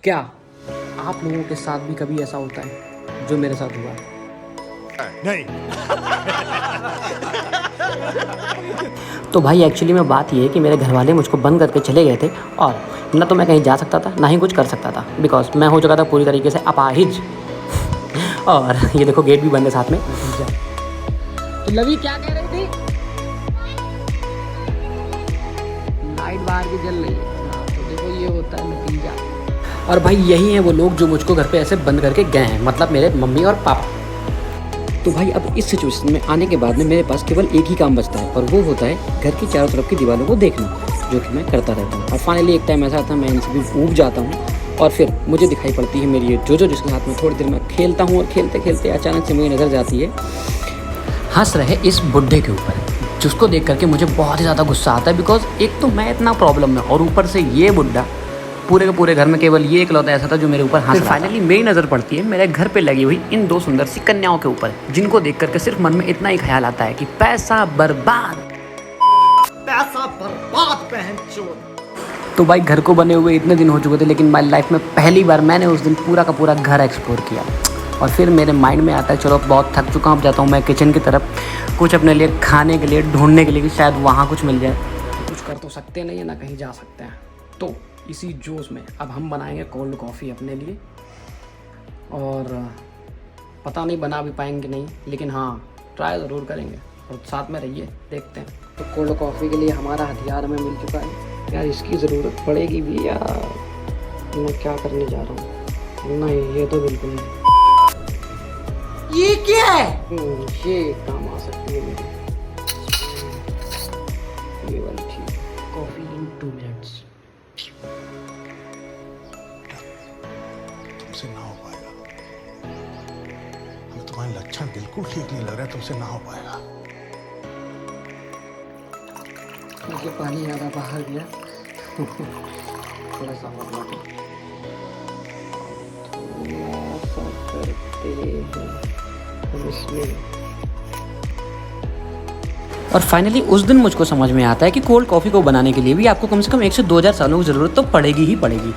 क्या आप लोगों के साथ भी कभी ऐसा होता है जो मेरे साथ हुआ? नहीं। तो भाई एक्चुअली में बात ये है कि मेरे घर वाले मुझको बंद करके चले गए थे और ना तो मैं कहीं जा सकता था ना ही कुछ कर सकता था, बिकॉज मैं हो चुका था पूरी तरीके से अपाहिज। और ये देखो गेट भी बंद है साथ में। तो लवी क्या कह रही थी? लाइट बाहर की जल रही है। हाँ, तो देखो ये होता है नतीजा। और भाई यही है वो लोग जो मुझको घर पे ऐसे बंद करके गए हैं, मतलब मेरे मम्मी और पापा। तो भाई अब इस सिचुएशन में आने के बाद में मेरे पास केवल एक ही काम बचता है और वो होता है घर की चारों तरफ की दीवारों को देखना, जो कि मैं करता रहता हूँ। और फाइनली एक टाइम ऐसा आता है मैं इनसे भी ऊब जाता हूँ और फिर मुझे दिखाई पड़ती है मेरी ये जो जिसके साथ में थोड़ी देर मैं खेलता हूँ और खेलते खेलते अचानक से मुझे नज़र जाती है हंस रहे इस बुढ़े के ऊपर, जिसको देख करके मुझे बहुत ही ज़्यादा गुस्सा आता है। बिकॉज एक तो मैं इतना प्रॉब्लम में और ऊपर से ये बुढ़ा, पूरे के पूरे घर में केवल ये इकलौता ऐसा था जो मेरे ऊपर हंस रहा था। फाइनली मेरी नज़र पड़ती है मेरे घर पे लगी हुई इन दो सुंदर सी कन्याओं के ऊपर, जिनको देख करके सिर्फ मन में इतना ही ख्याल आता है कि पैसा बर्बाद, पैसा बर्बाद बहनचोद। तो भाई घर को बने हुए इतने दिन हो चुके थे, लेकिन माई लाइफ में पहली बार मैंने उस दिन पूरा का पूरा घर एक्सप्लोर किया। और फिर मेरे माइंड में आता है चलो बहुत थक चुका हूँ, अब जाता हूँ मैं किचन की तरफ, कुछ अपने लिए खाने के लिए ढूंढने के लिए कि शायद वहाँ कुछ मिल जाए। कुछ कर तो सकते नहीं है ना कहीं जा सकते हैं, तो इसी जोश में अब हम बनाएंगे कोल्ड कॉफ़ी अपने लिए। और पता नहीं बना भी पाएंगे नहीं, लेकिन हाँ ट्राई ज़रूर करेंगे और साथ में रहिए, देखते हैं। तो कोल्ड कॉफ़ी के लिए हमारा हथियार हमें मिल चुका है। यार इसकी ज़रूरत पड़ेगी भी यार, मैं क्या करने जा रहा हूँ? नहीं ये तो बिल्कुल नहीं। ये क्या है? ये काम आ सकती है मेरी, ये वाली ठीक। Coffee in 2 minutes. तुमसे ना हो पाएगा, हमें तुम्हारे लक्षण बिल्कुल ठीक नहीं लग रहा है, तुमसे ना हो पाएगा। मुझे पानी ज़्यादा बाहर गया। थोड़ा सा और वाटर, थोड़ा सा करते हैं हम इसमें। और फाइनली उस दिन मुझको समझ में आता है कि कोल्ड कॉफ़ी को बनाने के लिए भी आपको कम से कम 1 से 2000 सालों की ज़रूरत तो पड़ेगी ही पड़ेगी।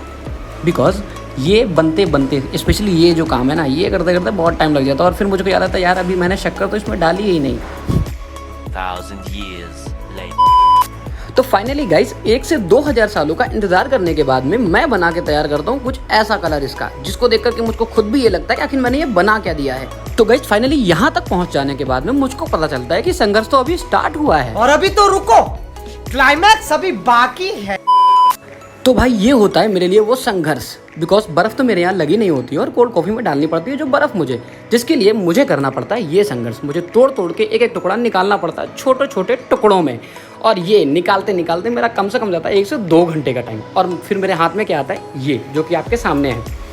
बिकॉज ये बनते बनते स्पेशली ये जो काम है ना, ये करते करते बहुत टाइम लग जाता है। और फिर मुझको याद आता है यार अभी मैंने शक्कर तो इसमें डाली ही नहीं। 1000 years later. तो फाइनली गाइस 1 से 2000 सालों का इंतजार करने के बाद में मैं बना के तैयार करता हूँ कुछ ऐसा कलर इसका, जिसको देख करके मुझको खुद भी ये लगता है कि आखिर मैंने ये बना क्या दिया है। तो गाइस फाइनली यहाँ तक पहुँच जाने के बाद में मुझको पता चलता है कि संघर्ष तो अभी स्टार्ट हुआ है और अभी तो रुको, क्लाइमैक्स अभी बाकी है। तो भाई ये होता है मेरे लिए वो संघर्ष, बिकॉज बर्फ़ तो मेरे यहाँ लगी नहीं होती और कोल्ड कॉफ़ी में डालनी पड़ती है जो बर्फ़ मुझे, जिसके लिए मुझे करना पड़ता है ये संघर्ष। मुझे तोड़ तोड़ के एक एक टुकड़ा निकालना पड़ता है छोटे छोटे टुकड़ों में, और ये निकालते निकालते मेरा कम से कम जाता है 1 से 2 घंटे का टाइम। और फिर मेरे हाथ में क्या आता है ये, जो कि आपके सामने है।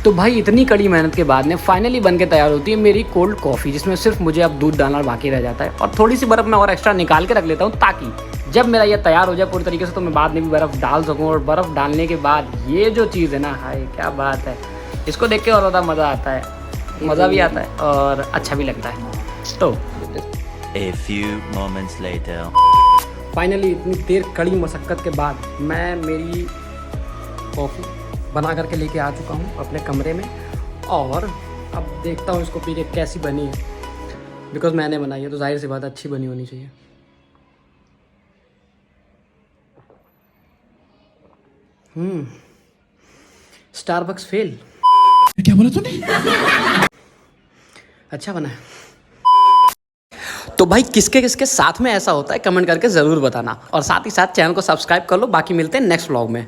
तो भाई इतनी कड़ी मेहनत के बाद में फाइनली बन के तैयार होती है मेरी कोल्ड कॉफ़ी, जिसमें सिर्फ मुझे अब दूध डालना बाकी रह जाता है। और थोड़ी सी बर्फ़ मैं और एक्स्ट्रा निकाल के रख लेता हूँ, ताकि जब मेरा ये तैयार हो जाए पूरी तरीके से तो मैं बाद में भी बर्फ़ डाल सकूँ। और बर्फ़ डालने के बाद ये जो चीज़ है ना, हाय क्या बात है, इसको देख के और ज़्यादा मज़ा आता है, मज़ा भी आता है और अच्छा भी लगता है। तो A few moments later. Finally इतनी देर कड़ी मशक्क़त के बाद मैं मेरी कॉफ़ी बना करके लेके आ चुका हूँ अपने कमरे में, और अब देखता हूँ इसको पी के कैसी बनी है। बिकॉज मैंने बनाई है तो जाहिर सी बात अच्छी बनी होनी चाहिए। Starbucks fail. क्या बोला तूने? अच्छा बना है। तो भाई किसके किसके साथ में ऐसा होता है कमेंट करके ज़रूर बताना, और साथ ही साथ चैनल को सब्सक्राइब कर लो। बाकी मिलते हैं नेक्स्ट व्लॉग में।